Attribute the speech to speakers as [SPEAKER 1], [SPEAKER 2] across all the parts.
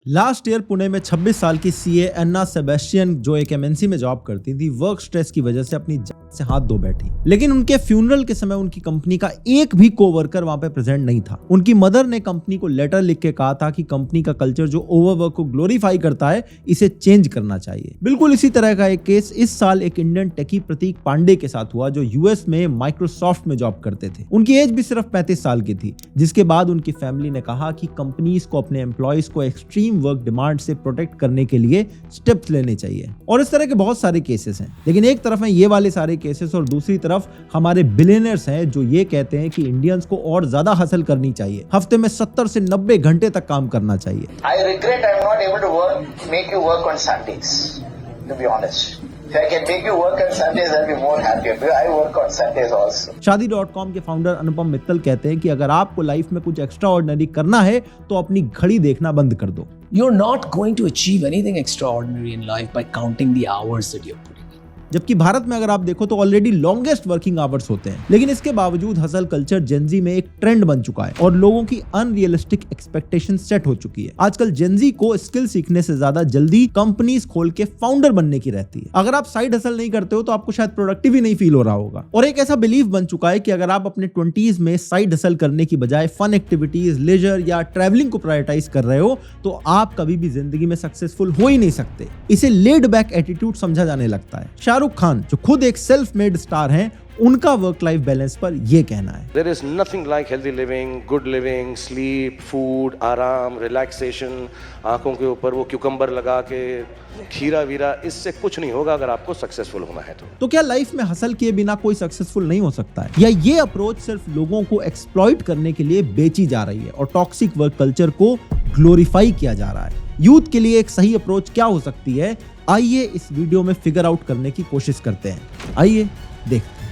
[SPEAKER 1] Last year Pune में 26 साल की सीए एन्ना सेबेस्टियन जो एक एमएनसी में जॉब करती थी, वर्क स्ट्रेस की वजह से अपनी जान से हाथ धो बैठी। लेकिन उनके फ्यूनरल के समय उनकी कंपनी का एक भी कोवर्कर वहां पे प्रेजेंट नहीं था। उनकी मदर ने कंपनी को लेटर लिख के कहा था कि कंपनी का कल्चर जो ओवरवर्क को ग्लोरीफाई करता है, इसे चेंज करना चाहिए। बिल्कुल इसी तरह का एक केस इस साल एक इंडियन टेकी प्रतीक पांडे के साथ हुआ, जो यूएस में माइक्रोसॉफ्ट में जॉब करते थे। उनकी एज भी सिर्फ 35 साल की थी, जिसके बाद उनकी फैमिली ने कहा कि कंपनीज को अपने एम्प्लॉयज को एक्सट्रीम वर्क डिमांड से प्रोटेक्ट करने के लिए स्टेप्स लेने चाहिए। और इस तरह के बहुत सारे केसेस हैं, लेकिन एक तरफ है ये वाले सारे केसेस और दूसरी तरफ हमारे बिलियनर्स हैं जो ये कहते हैं कि इंडियंस को और ज्यादा हासिल करनी चाहिए, हफ्ते में 70 से 90 घंटे तक काम करना चाहिए।
[SPEAKER 2] I regret I'm not able to make you work on Sundays, to be honest. If I can make you work on Sundays, I'll be more happier. I work on Sundays also.
[SPEAKER 1] शादी.com के founder Anupam Mittal कहते हैं कि अगर आपको life में कुछ extra ordinary करना है तो अपनी घड़ी देखना बंद कर दो।
[SPEAKER 3] You're not going to achieve anything extraordinary in life by counting the hours that you're putting in.
[SPEAKER 1] जबकि भारत में अगर आप देखो तो ऑलरेडी लॉन्गेस्ट वर्किंग आवर्स होते हैं, लेकिन इसके बावजूद हसल कल्चर जेनजी में एक ट्रेंड बन चुका है और लोगों की अनरियलिस्टिक एक्सपेक्टेशन सेट हो चुकी है। आजकल जेनजी को स्किल सीखने से ज्यादा जल्दी कंपनीज खोल के फाउंडर बनने की रहती है। अगर आप साइड हसल नहीं करते हो तो आपको शायद प्रोडक्टिव ही नहीं फील हो रहा होगा। और एक ऐसा बिलीव बन चुका है कि अगर आप अपने 20s में साइड हसल करने की बजाय फन एक्टिविटीज, लेजर या ट्रैवलिंग को प्रायोरिटाइज कर रहे हो तो आप कभी भी जिंदगी में सक्सेसफुल हो ही नहीं सकते। इसे लेड बैक एटीट्यूड समझा जाने लगता है। शाहरुख खान जो खुद एक सेल्फ मेड स्टार हैं, उनका वर्क लाइफ बैलेंस पर यह कहना है,
[SPEAKER 4] There is nothing like healthy living, good living, sleep, food, आराम, relaxation, आंखों के ऊपर वो क्यूकम्बर लगा के खीरा वीरा, इससे कुछ नहीं होगा अगर आपको सक्सेसफुल होना है तो
[SPEAKER 1] क्या लाइफ में हसल किए बिना कोई सक्सेसफुल नहीं हो सकता है? या ये अप्रोच सिर्फ लोगों को एक्सप्लॉइट करने के लिए बेची जा रही है और टॉक्सिक वर्क कल्चर को ग्लोरीफाई किया जा रहा है? यूथ के लिए एक सही अप्रोच क्या हो सकती है? आइए इस वीडियो में फिगर आउट करने की कोशिश करते हैं। आइए देखते हैं।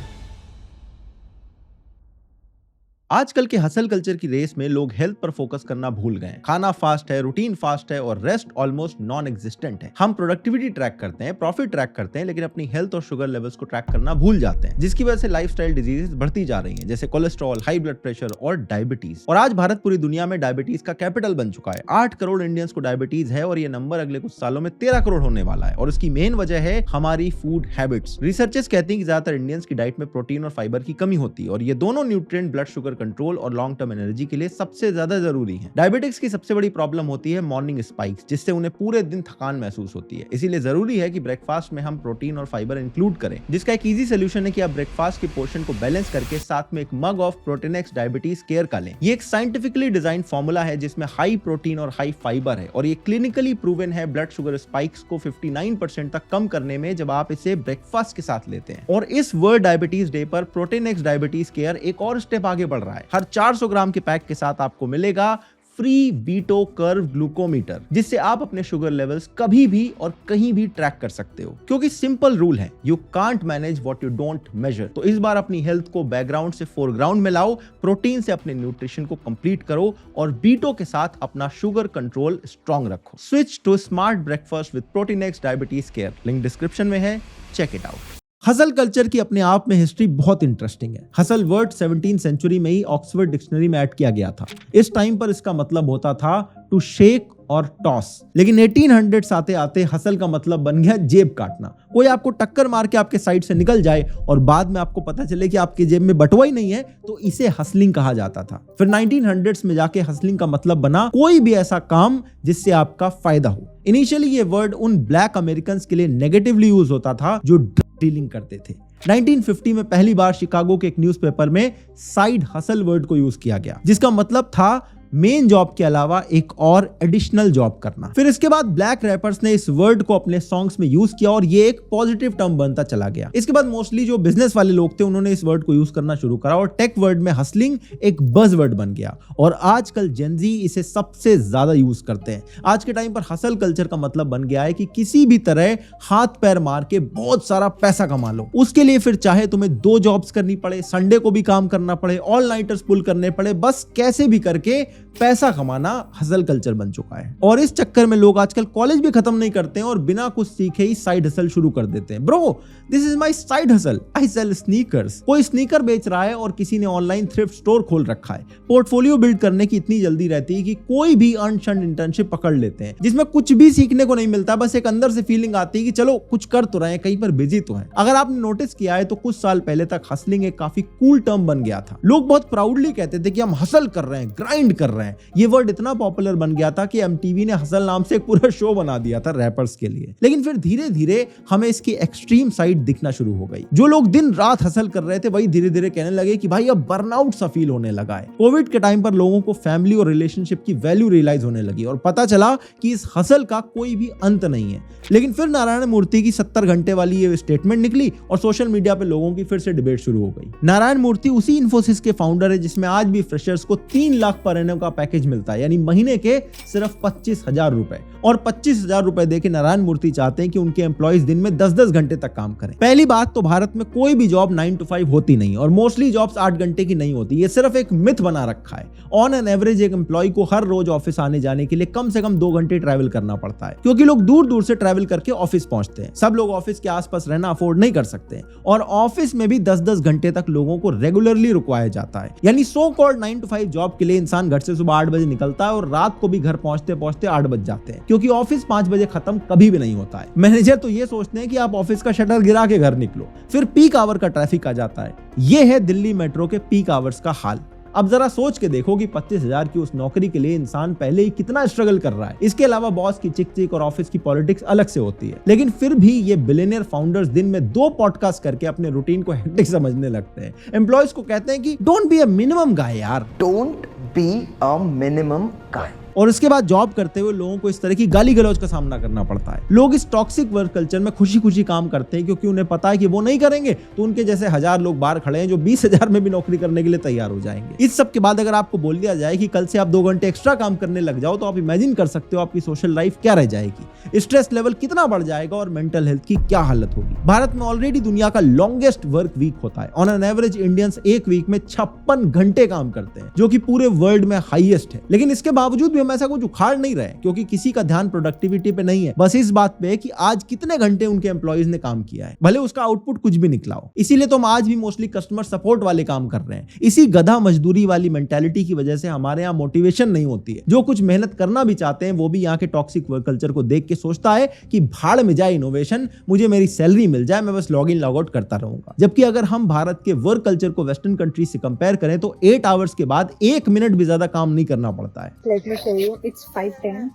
[SPEAKER 1] आजकल के हसल कल्चर की रेस में लोग हेल्थ पर फोकस करना भूल गए। खाना फास्ट है, रूटीन फास्ट है और रेस्ट ऑलमोस्ट नॉन एग्जिस्टेंट है। हम प्रोडक्टिविटी ट्रैक करते हैं, प्रॉफिट ट्रैक करते हैं, लेकिन अपनी हेल्थ और शुगर लेवल्स को ट्रैक करना भूल जाते हैं, जिसकी वजह से लाइफस्टाइल डिजीजेस बढ़ती जा रही हैं, जैसे कोलेस्ट्रॉल, हाई ब्लड प्रेशर और डायबिटीज। और आज भारत पूरी दुनिया में डायबिटीज का कैपिटल बन चुका है। 8 करोड़ इंडियंस को डायबिटीज है और ये नंबर अगले कुछ सालों में 13 करोड़ होने वाला है। और इसकी मेन वजह है हमारी फूड हैबिट्स। रिसर्चर्स कहते हैं कि ज्यादातर इंडियंस की डाइट में प्रोटीन और फाइबर की कमी होती है और ये दोनों न्यूट्रिएंट ब्लड शुगर कंट्रोल और लॉन्ग टर्म एनर्जी के लिए सबसे ज्यादा जरूरी है। डायबिटिक्स की सबसे बड़ी प्रॉब्लम होती है मॉर्निंग स्पाइक्स, जिससे उन्हें पूरे दिन थकान महसूस होती है। इसीलिए जरूरी है कि ब्रेकफास्ट में हम प्रोटीन और फाइबर इंक्लूड करें, जिसका एक इजी सोल्यूशन है कि आप ब्रेकफास्ट की पोर्शन को बैलेंस करके साथ में एक मग ऑफ प्रोटीनेक्स डायबिटीज केयर का लें। ये एक साइंटिफिकली डिजाइन फॉर्मूला है जिसमें हाई प्रोटीन और हाई फाइबर है और ये क्लिनिकली प्रूवन है ब्लड शुगर स्पाइक्स को 59% तक कम करने में जब आप इसे ब्रेकफास्ट के साथ लेते हैं। और इस वर्ल्ड डायबिटीज डे पर प्रोटीनेक्स डायबिटीज केयर एक और स्टेप आगे बढ़ रहा है। हर 400 ग्राम के पैक के साथ आपको मिलेगा फ्री बीटो कर्व ग्लूकोमीटर, जिससे आप अपने शुगर लेवल्स कभी भी और कहीं भी ट्रैक कर सकते हो। क्योंकि सिंपल रूल है, you can't manage what you don't measure. तो इस बार अपनी हेल्थ को बैकग्राउंड से फोरग्राउंड में लाओ, प्रोटीन से अपने न्यूट्रिशन को कंप्लीट करो और बीटो के साथ अपना शुगर कंट्रोल स्ट्रॉन्ग रखो। Switch to smart breakfast with Protinex diabetes care, link description में है, check it out. Hustle culture की अपने आप में हिस्ट्री बहुत इंटरेस्टिंग है। हसल वर्ड 17th सेंचुरी में ही ऑक्सफोर्ड डिक्शनरी में ऐड किया गया था। इस टाइम पर इसका मतलब होता था टू शेक और टॉस, लेकिन 1800s आते आते हसल का मतलब बन गया जेब काटना। कोई आपको टक्कर मार के आपके साइड से निकल जाए और बाद में आपको पता चले कि आपकी जेब में बटुआ ही नहीं है, तो इसे हसलिंग कहा जाता था। फिर 1900s में जाके हसलिंग का मतलब बना कोई भी ऐसा काम जिससे आपका फायदा हो। इनिशियली ये वर्ड उन ब्लैक अमेरिकन्स के लिए नेगेटिवली यूज होता था जो डीलिंग करते थे। 1950 में पहली बार शिकागो के एक न्यूज़पेपर में साइड हसल वर्ड को यूज किया गया, जिसका मतलब था मेन जॉब के अलावा एक और एडिशनल जॉब करना। फिर इसके बाद ब्लैक रैपर्स ने इस वर्ड को अपने सॉन्ग्स में यूज किया और ये एक पॉजिटिव टर्म बनता चला गया। इसके बाद मोस्टली जो बिजनेस वाले लोग थे उन्होंने इस वर्ड को यूज करना शुरू करा और टेक वर्ड में हसलिंग एक बज वर्ड बन गया और आजकल जेनजी इसे सबसे ज्यादा यूज करते हैं। आज के टाइम पर हसल कल्चर का मतलब बन गया है कि किसी भी तरह हाथ पैर मार के बहुत सारा पैसा कमा लो। उसके लिए फिर चाहे तुम्हें 2 जॉब्स करनी पड़े, संडे को भी काम करना पड़े, ऑल नाइटर्स पुल करने पड़े, बस कैसे भी करके पैसा कमाना हसल कल्चर बन चुका है और इस चक्कर में लोग आजकल कॉलेज भी खत्म नहीं करते हैं और बिना कुछ सीखे ही साइड हसल शुरू कर देते हैं। Bro, this is my side hustle, I sell sneakers. कोई स्नीकर बेच रहा है और किसी ने ऑनलाइन थ्रिफ्ट स्टोर खोल रखा है। पोर्टफोलियो बिल्ड करने की इतनी जल्दी रहती है कि कोई भी अनशंड इंटर्नशिप पकड़ लेते हैं जिसमें कुछ भी सीखने को नहीं मिलता, बस एक अंदर से फीलिंग आती है कि चलो कुछ कर तो रहे हैं, कहीं पर बिजी तो है। अगर आपने नोटिस किया है तो कुछ साल पहले तक हसलिंग एक काफी कूल टर्म बन गया था। लोग बहुत प्राउडली कहते थे कि हम हसल कर रहे हैं, ग्राइंड कर रहे हैं। ये वर्ड इतना पॉपुलर बन गया था कि एमटीवी ने हसल नाम से एक पूरा शो बना दिया था रैपर्स के लिए। लेकिन फिर धीरे धीरे हमें इसकी एक्सट्रीम साइड दिखना शुरू हो गई। जो लोग दिन रात हसल कर रहे थे वही धीरे धीरे कहने लगे कि भाई अब बर्नआउट सा फील होने लगा है। कोविड के टाइम पर लोगों को फैमिली और रिलेशनशिप की वैल्यू रियलाइज होने लगी और पता चला कि इस हसल का कोई भी अंत नहीं है। लेकिन फिर नारायण मूर्ति की 70 घंटे वाली ये स्टेटमेंट निकली और सोशल मीडिया पे लोगों की फिर से डिबेट शुरू हो गई। नारायण मूर्ति उसी इन्फोसिस के फाउंडर है जिसमें आज भी फ्रेशर्स को 3 लाख पर एनम का पैकेज मिलता है, यानी महीने के सिर्फ 25,000 रुपए। और 25,000 रुपए देके नारायण मूर्ति चाहते हैं कि उनके एम्प्लॉइज दिन में 10-10 घंटे तक काम करें। पहली बात तो भारत में कोई भी जॉब 9 to 5 होती नहीं और मोस्टली जॉब्स 8 घंटे की नहीं होती। ये सिर्फ एक मिथ बना रखा है। ऑन एन एवरेज एक एम्प्लॉय को हर रोज ऑफिस आने जाने के लिए कम से कम 2 घंटे ट्रैवल करना पड़ता है, क्योंकि लोग दूर दूर से ट्रैवल करके ऑफिस पहुंचते हैं। सब लोग ऑफिस के आसपास रहना अफोर्ड नहीं कर सकते और ऑफिस में भी 10-10 घंटे तक लोगों को रेगुलरली रुकवाया जाता है। यानी सो कॉल्ड 9 to 5 जॉब के लिए इंसान घर से सुबह 8 बजे निकलता है और रात को भी घर पहुंचते पहुंचते 8 बज जाते हैं, क्योंकि ऑफिस 5 बजे खत्म कभी भी नहीं होता है। मैनेजर तो ये सोचते हैं कि आप ऑफिस का शटर गिरा के घर निकलो। फिर पीक आवर का ट्रैफिक आ जाता है। यह है दिल्ली मेट्रो के पीक आवर्स का हाल। अब जरा सोच के देखो कि 25,000 की उस नौकरी के लिए इंसान पहले ही कितना स्ट्रगल कर रहा है। इसके अलावा बॉस की चिक चिक और ऑफिस की पॉलिटिक्स अलग से होती है। लेकिन फिर भी ये बिलियनियर फाउंडर्स दिन में 2 पॉडकास्ट करके अपने रूटीन को हेक्टिक समझने लगते हैं। एम्प्लॉयज को कहते हैं कि डोंट बी अ मिनिमम गाय यार,
[SPEAKER 5] डोंट बी अ मिनिमम गाय।
[SPEAKER 1] और इसके बाद जॉब करते हुए लोगों को इस तरह की गाली गलौज का सामना करना पड़ता है। लोग इस टॉक्सिक वर्क कल्चर में खुशी खुशी काम करते हैं क्योंकि उन्हें पता है कि वो नहीं करेंगे तो उनके जैसे 1000 लोग बाहर खड़े हैं जो 20,000 में भी नौकरी करने के लिए तैयार हो जाएंगे। इस सब के बाद अगर आपको बोल दिया जाए कि कल से आप 2 घंटे एक्स्ट्रा काम करने लग जाओ तो आप इमेजिन कर सकते हो आपकी सोशल लाइफ क्या रह जाएगी, स्ट्रेस लेवल कितना बढ़ जाएगा और मेंटल हेल्थ की क्या हालत होगी। भारत में ऑलरेडी दुनिया का लॉन्गेस्ट वर्क वीक होता है। ऑन एन एवरेज इंडियंस एक वीक में 56 घंटे काम करते हैं, जो कि पूरे वर्ल्ड में हाईएस्ट है। लेकिन इसके बावजूद भी हम ऐसा कुछ उखाड़ नहीं रहे क्योंकि किसी का ध्यान प्रोडक्टिविटी पे नहीं है, बस इस बात पे कि आज कितने घंटे उनके एम्प्लॉइज ने काम किया है, भले उसका आउटपुट कुछ भी निकला हो। इसीलिए तो हम आज भी मोस्टली कस्टमर सपोर्ट वाले काम कर रहे हैं। इसी गधा मजदूरी वाली मेंटालिटी की वजह से हमारे यहाँ मोटिवेशन नहीं होती है। जो कुछ मेहनत करना भी चाहते हैं वो भी यहाँ के टॉक्सिक वर्क कल्चर को देख के सोचता है कि भाड़ में जाए इनोवेशन, मुझे मेरी सैलरी मिल जाए, मैं बस लॉग इन लॉग आउट करता रहूंगा। जबकि अगर हम भारत के वर्क कल्चर को वेस्टर्न कंट्री से कंपेयर करें तो 8 आवर्स के बाद 1 मिनट भी ज्यादा काम नहीं करना पड़ता है।
[SPEAKER 6] Let me show you. It's 5:10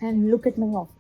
[SPEAKER 6] and look at my office.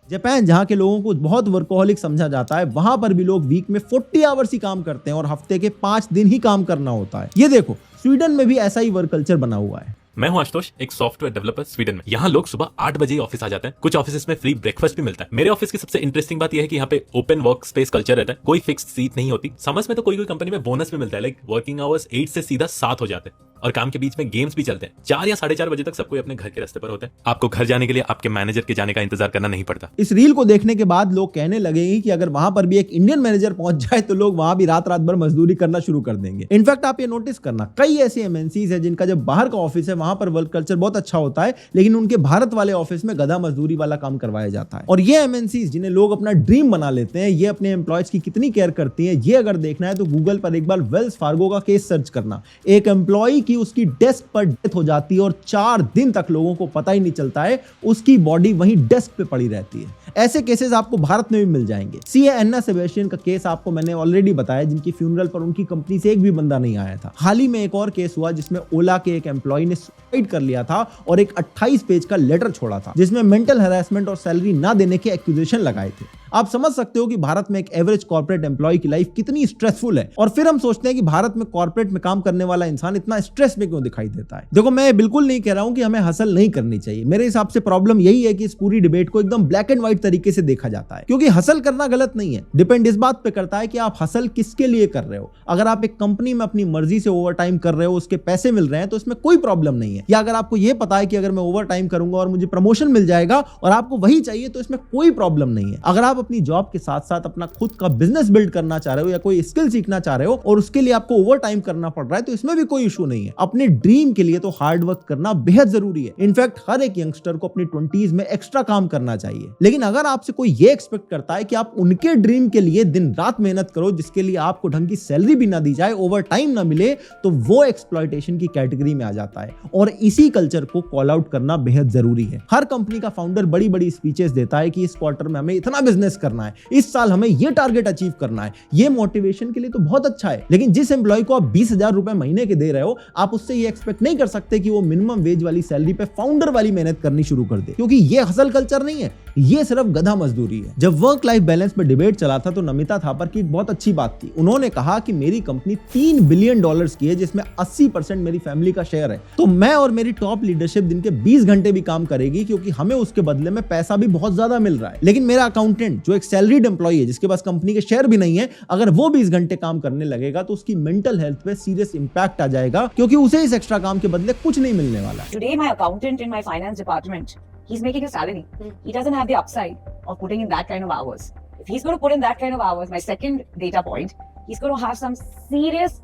[SPEAKER 1] Japan, जहां के लोगों को बहुत वर्कोहलिक समझा जाता है, वहां पर भी लोग वीक में 40 आवर्स ही काम करते हैं और हफ्ते के 5 दिन ही काम करना होता है। ये देखो, स्वीडन में भी ऐसा ही वर्क कल्चर बना हुआ है।
[SPEAKER 7] मैं हूं आशुतोष, एक सॉफ्टवेयर डेवलपर स्वीडन में। यहाँ लोग सुबह 8 बजे ही ऑफिस आ जाते हैं। कुछ ऑफिस में फ्री ब्रेकफास्ट भी मिलता है। मेरे ऑफिस की सबसे इंटरेस्टिंग बात यह है कि यहाँ पे ओपन वर्क स्पेस कल्चर रहता है। कोई फिक्स्ड सीट नहीं होती। समर्स में तो कोई कंपनी में बोनस भी मिलता है, लाइक वर्किंग आवर्स 8 से सीधा 7 हो जाते हैं और काम के बीच में गेम्स भी चलते हैं। 4 या 4:30 बजे तक सब कोई अपने घर के रास्ते पर होते हैं। आपको घर जाने के लिए आपके मैनेजर के जाने का इंतजार करना नहीं पड़ता।
[SPEAKER 1] इस रील को देखने के बाद लोग कहने लगेंगे कि अगर वहां पर भी एक इंडियन मैनेजर पहुंच जाए तो लोग वहां भी रात भर मजदूरी करना शुरू कर देंगे। इनफैक्ट आप ये नोटिस करना, कई ऐसी एमएनसीज है जिनका जब बाहर का ऑफिस है वहां पर वर्क कल्चर बहुत अच्छा होता है, लेकिन उनके भारत वाले ऑफिस में गधा मजदूरी वाला काम करवाया जाता है। और ये एमएनसीज जिन्हें लोग अपना ड्रीम बना लेते हैं, ये अपने एम्प्लॉयज की कितनी केयर करती हैं, ये अगर देखना है तो गूगल पर एक बार वेल्स फार्गो का केस सर्च करना। एक एम्प्लॉय की उसकी डेस्क पर डेथ हो जाती है और 4 दिन तक लोगों को पता ही नहीं चलता है, उसकी बॉडी वहीं डेस्क पे पड़ी रहती है। ऐसे केसेस आपको भारत में भी मिल जाएंगे। सीए एन्ना सेबेस्टियन का केस आपको मैंने ऑलरेडी बताया, जिनकी फ्यूनरल पर उनकी कंपनी से एक भी बंदा नहीं आया था। हाल ही में एक और केस हुआ जिसमें ओला के एक एम्प्लॉय ने सुसाइड कर लिया था और एक 28 पेज का लेटर छोड़ा था जिसमें मेंटल हैरेसमेंट और सैलरी ना देने के एक्यूजेशन लगाए थे। आप समझ सकते हो कि भारत में एक एवरेज कॉर्पोरेट एम्प्लॉय की लाइफ कितनी स्ट्रेसफुल है। और फिर हम सोचते हैं कि भारत में कॉर्पोरेट में काम करने वाला इंसान इतना स्ट्रेस में क्यों दिखाई देता है। देखो, मैं बिल्कुल नहीं कह रहा हूं कि हमें हसल नहीं करनी चाहिए। मेरे हिसाब से प्रॉब्लम यही है कि इस पूरी डिबेट को एकदम ब्लैक एंड व्हाइट तरीके से देखा जाता है, क्योंकि हसल करना गलत नहीं है। डिपेंड इस बात पे करता है कि आप हसल किसके लिए कर रहे हो। अगर आप एक कंपनी में अपनी मर्जी से ओवर टाइम कर रहे हो, उसके पैसे मिल रहे हैं, तो इसमें कोई प्रॉब्लम नहीं है। या अगर आपको यह पता है कि अगर मैं ओवर टाइम करूंगा और मुझे प्रमोशन मिल जाएगा और आपको वही चाहिए, तो इसमें कोई प्रॉब्लम नहीं है। अगर आप अपनी जॉब के साथ साथ अपना खुद का बिजनेस बिल्ड करना चाह रहे हो या कोई स्किल सीखना चाह रहे हो और उसके लिए आपको ओवर टाइम करना पड़ रहा है तो इसमें भी कोई इशू नहीं है। अपने ड्रीम के लिए तो हार्ड वर्क करना बेहद जरूरी है। इनफैक्ट हर एक यंगस्टर को अपनी 20s में एक्स्ट्रा काम करना चाहिए। लेकिन अगर आपसे कोई ये एक्सपेक्ट करता है कि आप उनके ड्रीम के लिए दिन रात मेहनत करो जिसके लिए आपको ढंग की सैलरी भी ना दी जाए, ओवर टाइम ना मिले, तो वो एक्सप्लॉयटेशन की कैटेगरी में आ जाता है और इसी कल्चर को कॉल आउट करना बेहद जरूरी है। हर कंपनी का फाउंडर बड़ी बड़ी स्पीचेस देता है कि इस क्वार्टर में हमें इतना बिजनेस करना है, इस साल हमें ये टारगेट अचीव करना है। ये मोटिवेशन के लिए तो बहुत अच्छा है, लेकिन जिस एम्प्लॉय को आप 20,000 रुपए महीने के दे रहे हो, आप उससे ये एक्सपेक्ट नहीं कर सकते कि वो मिनिमम वेज वाली सैलरी पे फाउंडर वाली मेहनत करनी शुरू कर दे, क्योंकि ये हसल कल्चर नहीं है, ये सिर्फ गधा मजदूरी है। जब वर्क लाइफ बैलेंस पे डिबेट चला था तो नमिता थापर की एक बहुत अच्छी बात थी। उन्होंने कहा कि मेरी कंपनी $3 बिलियन की है जिसमें 80% मेरी फैमिली का शेयर है, तो मैं और मेरी टॉप लीडरशिप दिन के 20 घंटे भी काम करेगी क्योंकि हमें उसके बदले में पैसा भी बहुत ज्यादा मिल रहा है। लेकिन मेरा अकाउंटेंट जो एक सैलरीड एम्प्लॉय है जिसके पास कंपनी के शेयर भी नहीं है, अगर वो 20 घंटे काम करने लगेगा तो उसकी मेंटल हेल्थ पे सीरियस इंपैक्ट आ जाएगा क्योंकि उसे इस एक्स्ट्रा काम के बदले कुछ नहीं मिलने वाला।
[SPEAKER 8] Today, my accountant in my finance department, he's making a salary. He doesn't have the upside of putting in that kind of hours. If he's going to put in that kind of hours, my second data point, he's going to have some serious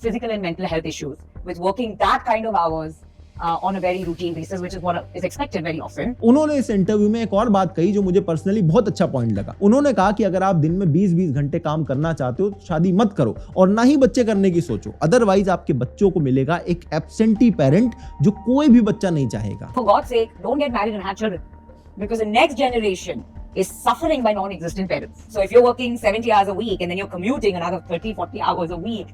[SPEAKER 8] physical and mental health issues with working that kind of hours on a very routine basis, which is what is expected very often.
[SPEAKER 1] उन्होंने इस interview में एक और बात कही जो मुझे personally बहुत अच्छा पॉइंट लगा। उन्होंने कहा कि अगर आप दिन में 20-20 घंटे काम करना चाहते हो तो शादी मत करो और ना ही बच्चे करने की सोचो, अदरवाइज आपके बच्चों को मिलेगा एक एब्सेंटी पेरेंट जो कोई भी बच्चा नहीं चाहेगा।
[SPEAKER 8] For God's sake, don't get married and have children, because the next generation is suffering by non-existent parents. So if you're working 70 hours a week and then you're commuting another 30-40 hours a week,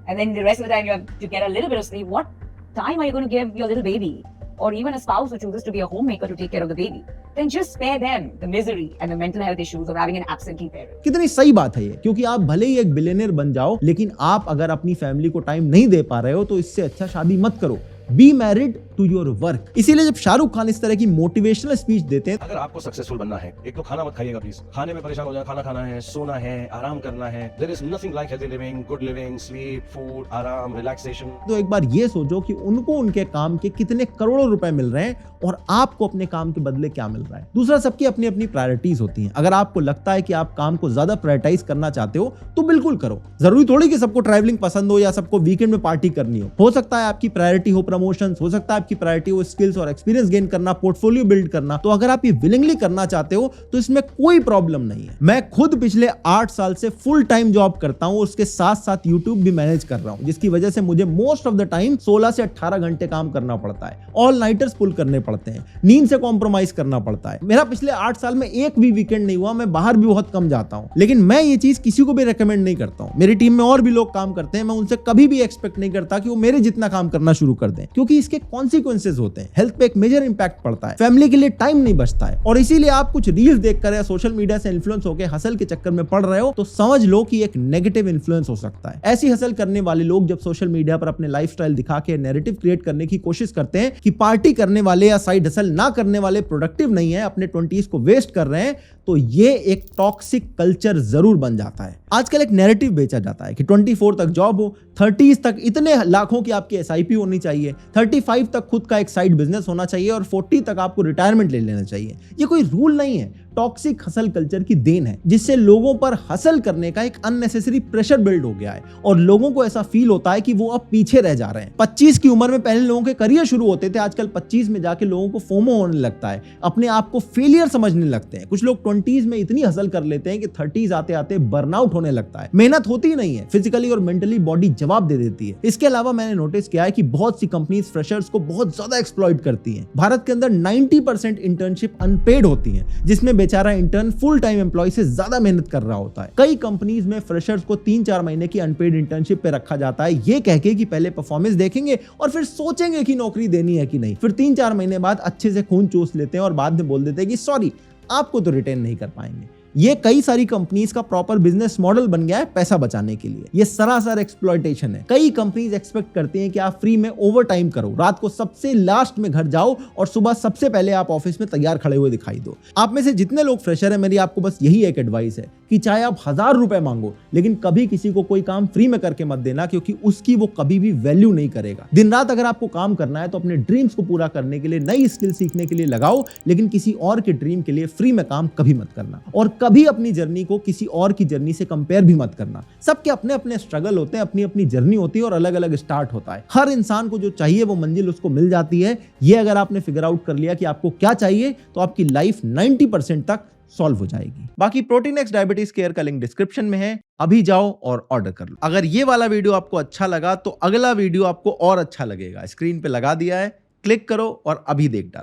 [SPEAKER 8] and then the rest of the time you have to get a little bit of sleep, what time are you going to give your little baby? Or even a spouse who chooses to be a homemaker to take care of the baby, then just spare them the misery and the mental health issues of having an absentee parent.
[SPEAKER 1] कितनी सही बात है ये, क्योंकि आप भले ही एक billionaire बन जाओ, लेकिन आप अगर अपनी फैमिली को टाइम नहीं दे पा रहे हो तो इससे अच्छा शादी मत करो। Be married to your work. इसीलिए जब शाहरुख खान इस तरह की मोटिवेशनल स्पीच देते हैं,
[SPEAKER 4] अगर आपको सक्सेसफुल बनना है, एक तो खाना मत खाइएगा प्लीज, खाने में परेशान हो जाए, खाना खाना है, सोना है, आराम करना है। There is nothing like healthy living, good living, sleep, food, आराम, रिलैक्सेशन।
[SPEAKER 1] तो एक बार ये सोचो कि उनको उनके काम के कितने करोड़ों रुपए मिल रहे हैं और आपको अपने काम के बदले क्या मिल रहा है। दूसरा, सबकी अपनी अपनी प्रायोरिटीज होती हैं। अगर आपको लगता है कि आप काम को ज्यादा प्रायोरिटाइज करना चाहते हो तो बिल्कुल करो। जरूरी थोड़ी कि सबको ट्रैवलिंग पसंद हो या सबको वीकेंड में पार्टी करनी हो सकता है आपकी प्रायोरिटी हो प्रमोशन, हो सकता है आपकी प्रायोरिटी हो स्किल्स और एक्सपीरियंस गेन करना, पोर्टफोलियो बिल्ड करना। तो अगर आप ये विलिंगली करना चाहते हो तो इसमें कोई प्रॉब्लम नहीं है। मैं खुद पिछले 8 साल से फुल टाइम जॉब करता हूं, उसके साथ साथ यूट्यूब भी मैनेज कर रहा हूं, जिसकी वजह से मुझे मोस्ट ऑफ द टाइम 16 से 18 घंटे काम करना पड़ता है। ऑल नाइटर्स पुल करने पड़ते हैं, नींद से कॉम्प्रोमाइज करना पड़ता है। मेरा पिछले 8 साल में एक भी वीकेंड नहीं हुआ। मैं बाहर भी बहुत कम जाता हूं, लेकिन मैं ये चीज किसी को भी रेकमेंड नहीं करता हूं। मेरी टीम में और भी लोग काम करते हैं, मैं उनसे कभी भी एक्सपेक्ट नहीं करता कि वो मेरे जितना काम करना शुरू कर दें, क्योंकि इसके कॉन्सिक्वेंसेस होते हैं। हेल्थ पे एक मेजर इंपैक्ट पड़ता है, फैमिली के लिए टाइम नहीं बचता है। और इसीलिए आप कुछ रील्स देखकर या सोशल मीडिया से इन्फ्लुएंस होकर हसल के चक्कर में पड़ रहे हो तो समझ लो कि एक नेगेटिव इन्फ्लुएंस हो सकता है। ऐसी हसल करने वाले लोग जब सोशल मीडिया पर अपने लाइफस्टाइल दिखा के नैरेटिव क्रिएट करने की कोशिश करते हैं कि पार्टी करने वाले या साइड हसल ना करने वाले प्रोडक्टिव नहीं है, अपने 20s को वेस्ट कर रहे हैं, तो ये एक टॉक्सिक कल्चर जरूर बन जाता है। आजकल एक नैरेटिव बेचा जाता है कि 24 तक जॉब हो, 30s तक इतने लाखों की आपकी SIP होनी चाहिए, 35 तक खुद का एक साइड बिजनेस होना चाहिए और 40 तक आपको रिटायरमेंट ले लेना चाहिए। ये कोई रूल नहीं है, टॉक्सिक हसल कल्चर की देन है, जिससे लोगों पर हसल करने का एक अननेसेसरी प्रेशर बिल्ड हो गया है और लोगों को ऐसा फील होता है कि वो अब पीछे रह जा रहे हैं। 25 की उम्र में पहले लोगों के करियर शुरू होते थे, आजकल 25 में जाके लोगों को फोमो होने लगता है, अपने आप को फेलियर समझने लगते हैं। कुछ लोग 20s में इतनी हसल कर लेते हैं कि 30s आते आते बर्नआउट होने लगता है। मेहनत होती ही नहीं है, फिजिकली और मेंटली बॉडी जवाब दे देती है। इसके अलावा मैंने नोटिस किया है कि बहुत सी कंपनीज फ्रेशर्स को बहुत ज्यादा एक्सप्लॉइट करती हैं। भारत के अंदर 90% इंटर्नशिप अनपेड होती हैं, जिसमें बेचारा इंटर्न फुल टाइम एम्प्लॉय से ज्यादा मेहनत कर रहा होता है। कई कंपनीज में फ्रेशर्स को 3-4 महीने की अनपेड इंटर्नशिप पे रखा जाता है, ये कह के कि पहले परफॉर्मेंस देखेंगे और फिर सोचेंगे कि नौकरी देनी है कि नहीं। फिर 3-4 महीने बाद अच्छे से खून चूस लेते हैं और बाद में बोल देते हैं कि सॉरी, आपको तो रिटेन नहीं कर पाएंगे। ये कई सारी कंपनीज का प्रॉपर बिजनेस मॉडल बन गया है पैसा बचाने के लिए। ये सरासर एक्सप्लॉयटेशन है। कई कंपनीज एक्सपेक्ट करते हैं कि आप फ्री में ओवर टाइम करो, रात को सबसे लास्ट में घर जाओ और सुबह सबसे पहले आप ऑफिस में तैयार खड़े हुए दिखाई दो। आप में से जितने लोग फ्रेशर हैं, मेरी आपको बस यही एक एडवाइस है कि चाहे आप 1000 रुपए मांगो, लेकिन कभी किसी को कोई काम फ्री में करके मत देना, क्योंकि उसकी वो कभी भी वैल्यू नहीं करेगा। दिन रात अगर आपको काम करना है तो अपने ड्रीम्स को पूरा करने के लिए, नई स्किल सीखने के लिए लगाओ, लेकिन किसी और के ड्रीम के लिए फ्री में काम कभी मत करना। और कभी अपनी जर्नी को किसी और की जर्नी से कंपेयर भी मत करना। सबके अपने अपने स्ट्रगल होते हैं, अपनी अपनी जर्नी होती है और अलग अलग स्टार्ट होता है। हर इंसान को जो चाहिए वो मंजिल उसको मिल जाती है। ये अगर आपने फिगर आउट कर लिया कि आपको क्या चाहिए, तो आपकी लाइफ 90% तक सॉल्व हो जाएगी। बाकी प्रोटीन एक्स डायबिटीज केयर का लिंक डिस्क्रिप्शन में है, अभी जाओ और ऑर्डर कर लो। अगर ये वाला वीडियो आपको अच्छा लगा तो अगला वीडियो आपको और अच्छा लगेगा। स्क्रीन पे लगा दिया है, क्लिक करो और अभी देख डालो।